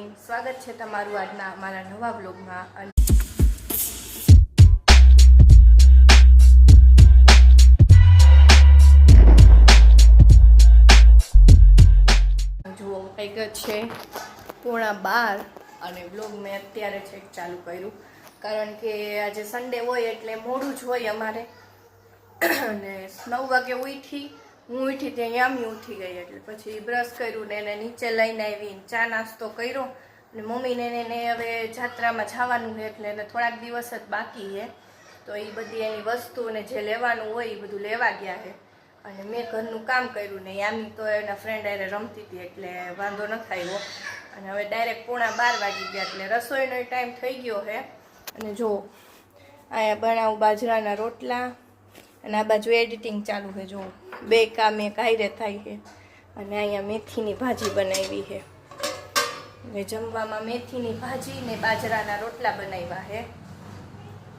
Morning, સ્વાગત છે તમારું આજના અમારા નવા બ્લોગમાં। જુઓ કંઈક છે 11:30 અને બ્લોગ મેં અત્યારે છેક ચાલુ કર્યું, કારણ કે આજે સન્ડે હોય એટલે મોડું જ હોય અમારે। અને 9 વાગે હું ઉઠી ત્યાં યામી ઉઠી ગઈ, એટલે પછી બ્રશ કર્યું ને એને નીચે લઈને આવી, ચા નાસ્તો કર્યો। અને મમ્મીને એને હવે જાત્રામાં જવાનું છે એટલે એને થોડાક દિવસ જ બાકી છે, તો એ બધી એની વસ્તુને જે લેવાનું હોય એ બધું લેવા ગયા છે। અને મેં ઘરનું કામ કર્યું ને યામી તો એના ફ્રેન્ડ હારે રમતી હતી એટલે વાંધો ન આવ્યો। અને હવે ડાયરેક્ટ 11:15 વાગી ગયા એટલે રસોઈનો ટાઈમ થઈ ગયો છે। અને જો અહીંયા બનાવું બાજરાના રોટલા અને આ બાજુ એડિટિંગ ચાલુ છે। જો બે કામ એક હારે થાય છે। અને અહીંયા મેથીની ભાજી બનાવી છે, હવે જમવામાં મેથીની ભાજી ને બાજરાના રોટલા બનાવ્યા છે।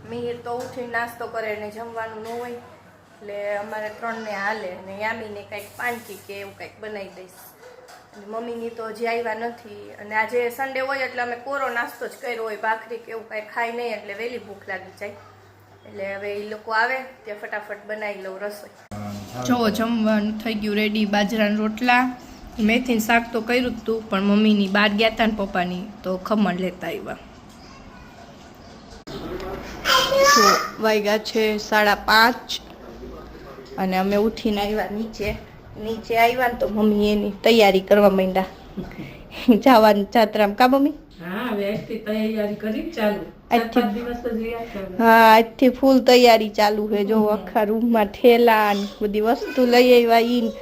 મીર તો ઉઠીને નાસ્તો કરે ને જમવાનું ન હોય એટલે અમારે 3ને હાલે, અને યામીને કંઈક પાંચી કે એવું કંઈક બનાવી દઈશ। અને મમ્મીની તો હજી આવ્યા નથી, અને આજે સન્ડે હોય એટલે અમે કોરો નાસ્તો જ કર્યો હોય, ભાખરી કે એવું કાંઈ ખાઈ નહીં એટલે વહેલી ભૂખ લાગી જાય। એટલે હવે એ લોકો આવે ત્યાં ફટાફટ બનાવી લઉં રસોઈ। જો જમવાનું થઈ ગયું રેડી, બાજરાના રોટલા, મેથીનું શાક તો કર્યું જ તું, પણ મમ્મીની બહાર ગયા હતા ને પપ્પાની, તો ખમણ લેતા આવ્યા। વાગ્યા છે 5:30 અને અમે ઉઠીને આવ્યા નીચે આવ્યા ને તો મમ્મી એની તૈયારી કરવા માંડ્યા જવાની જાત્રામાં। કા મમ્મી? હા, વેસ્ટથી તૈયારી કરી ચાલુ। હા, આજથી ફૂલ તૈયારી ચાલુ છે। જો આખા રૂમમાં ઠેલા ને બધી વસ્તુ લઈ આવ્યા, ઈ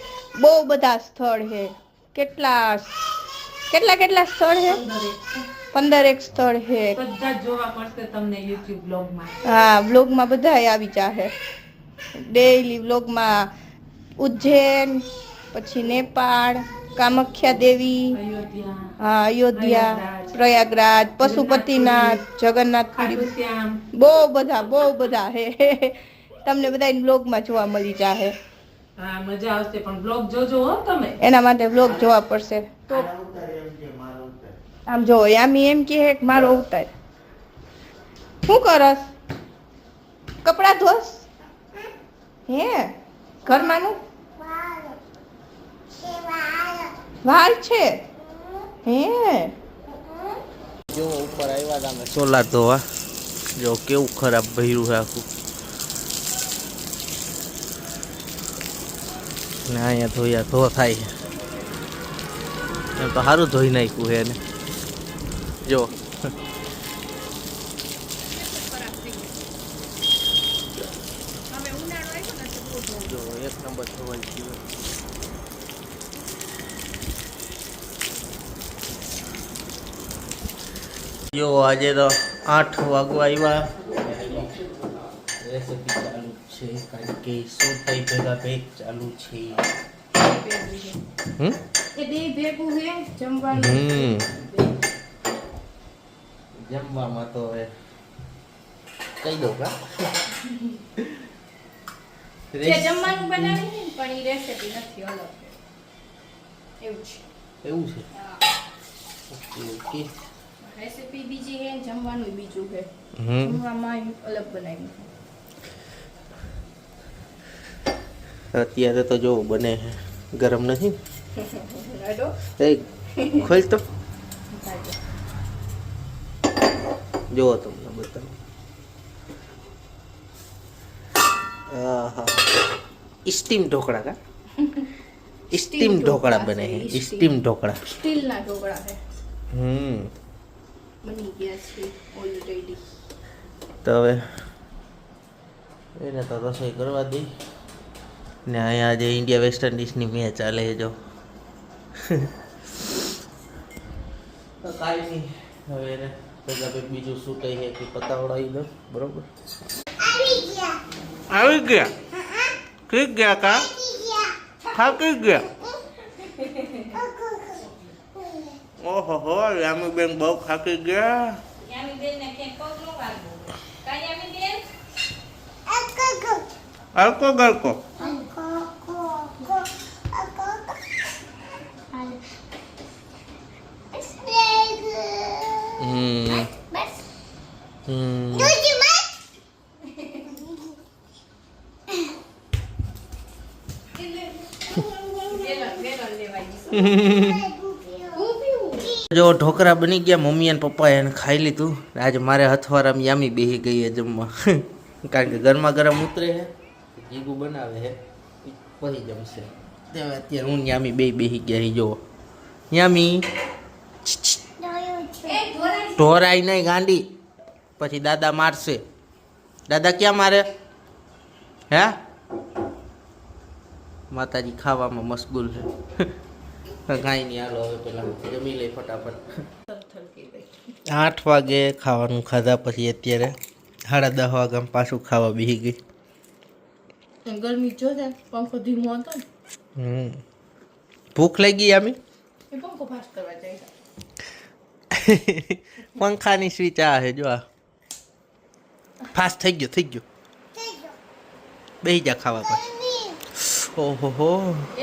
બહુ બધા સ્થળ છે। કેટલા સ્થળ છે? 15 સ્થળ છે। બધા જોવા મળશે તમને YouTube બ્લોગમાં। હા, બ્લોગમાં બધા આવી જાહે, ડેઈલી બ્લોગમાં। ઉજ્જૈન, પછી નેપાળ, કામાખ્યા દેવી, હા અયોધ્યા, પ્રયાગરાજ, પશુપતિનાથ, જગન્નાથપુરી, બહુ બધા હે। તમને બધા બ્લોગમાં જોવા મળી જાહે। હા, મજા આવશે, પણ બ્લોગ જોજો હો તમે। એના માટે બ્લોગ જોવા પડશે। તો આમ જો યામી એમ કે મારો ઉતાર શું કરસ? કપડા ધોસ હે? ઘરમાંનું વાળ છે હે? જો ઉપર આવ્યા હતા અમે સોલાર ધોવા, જો કેવું ખરાબ ભર્યું છે આખું, ને અહીંયા ધોયા ધો થાય છે, એમ તો સારું ધોઈ નાખ્યું છે એને। જો જો 1 નંબર ધોવાઈ ગયું। જો આજે તો 8 વાગવા આવ્યા, રેસીપી ચાલુ છે કારણ કે સોટાઈ ભેગા ભેગ ચાલુ છે। એ બે ભેગું હે જમવાનું। જમવામાં તો હવે કહી દઉં કા જે જમવાનું બનાવી ને પણ ઈ રેસીપી નથી, અલગ છે એવું છે। એવું છે? ઓકે ઓકે, રેસીપી બીજી છે, જમવાનું બીજું છે। જમવામાં અલગ બનાવ્યું છે। અત્યારે તો જો બને છે, ગરમ નથી। રાડો એ ખોલ તો જો તમને બતાવું। સ્ટીમ ઢોકળા કા સ્ટીમ ઢોકળા બને છે, સ્ટીમ ઢોકળા, સ્ટીલના ઢોકળા છે, બની ગયા છે ઓલરેડી। તો હવે એને તો રસોઈ કરવા દઈ ને અહીંયા આજે ઇન્ડિયા વેસ્ટ ઇન્ડિઝની મેચ ચાલે છે। જો તો કાંઈ નહીં, હવે એને ભેગા ભેગ બીજું શું કહી છે કે પતાવડાવી દો, બરોબર? આવી ગયા કઈ ગયા કા થાકી ગયા? ઓહો હો, યામી બેન બહુ થાકી ગયા। યામી બેન ને કે પગ નો વાગો કા યામી બેન? ગલકો ગલકો જો ઢોકળા બની ગયા, મમ્મી અને પપ્પાએ એને ખાઈ લીધું. આજે મારે હથવારામાં યામી બેસી ગઈ છે જમવા, કારણ કે ગરમા ગરમ ઉતરે છે, જીગુ બનાવે છે, પછી જમશે. અત્યારે હું યામી બેસી ગયા છે. જો યામી ઢોરાઈ નહીં ગાંડી, પછી દાદા મારશે. દાદા ક્યાં મારે? હે માતાજી ખાવામાં મશગુલ છે. કાંઈ નહીં, હાલો હવે પેલા જમી લઈ ફટાફટ. 8 વાગે ખાવાનું ખાધા પછી અત્યારે 10:30 વાગ્યામાં પાછું ખાવા બેસી ગઈ. ગરમી જો છે, પંખો ધીમો હતો ને, ભૂખ લાગી આમી. એ પંખો ફાસ્ટ કરવા જાય. પંખાની સ્વિચ આ છે જો, આ ફાસ્ટ થઈ ગયો. બેસી જા ખાવા પછી. ઓહો હો,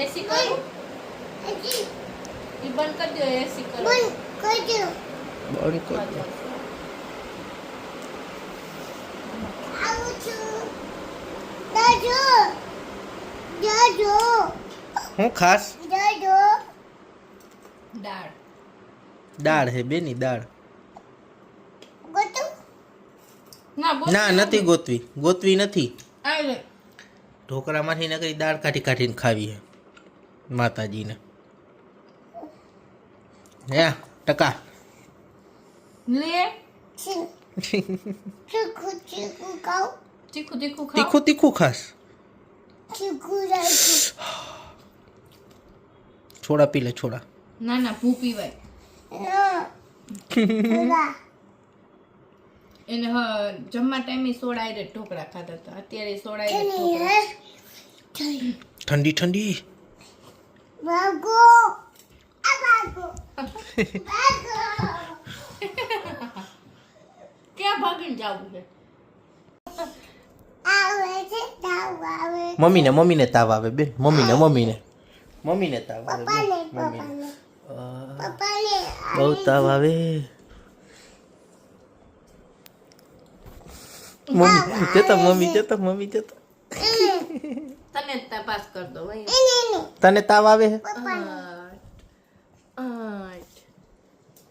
એસી કરું? ઈ બંધ કરી દો, એસી કરો. બંધ કર દો. હું ખાસ દાળ હે બેની દાળ. ના નથી ગોતવી નથી. ઢોકળામાંથી નકરી દાળ કાઢીને ખાવી હે માતાજીને. હે ટકા લે તીખું ખાસ. છોડા પી લે છોડા. ના ભૂ પીવાય. એને જમવા ટાઈમે સોડા રે ઢોકળા ખાતા હતા, અત્યારે સોડા ઠંડી ક્યાં ભાગીને જાવું છે? મમ્મીને તાવ આવે બેન. મમ્મીને તાવ આવે. બહુ તાવ આવે. મમ્મી જતો. તને તપાસ કર દો ભાઈ. તને તાવ આવે છે?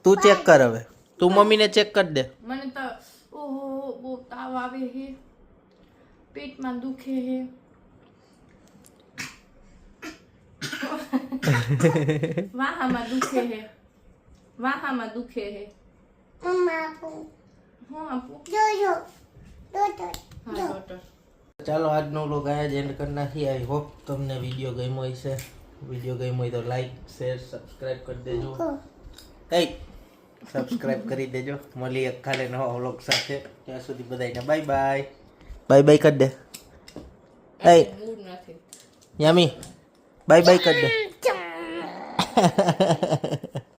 તું ચેક કર હવે. તું મમ્મીને ચેક કરી દે. મને તો ઓહો બહુ તાવ આવે છે, પેટમાં દુખે છે. વાહામાં દુખે છે. હું આપું? હા ડોક્ટર. ચાલો આજનો વ્લોગ આયા જ એન્ડ કરી નાખીએ. આઈ હોપ તમને વિડીયો ગમ્યો હશે. વિડીયો ગમ્યો હોય તો લાઈક શેર સબસ્ક્રાઈબ કરી દેજો. સબસ્ક્રાઈબ કરી દેજો. મળીએ કાલે નવા વ્લોગ સાથે. ત્યાં સુધી બધાને બાય બાય કરી દે. યામી બાય કરી દે.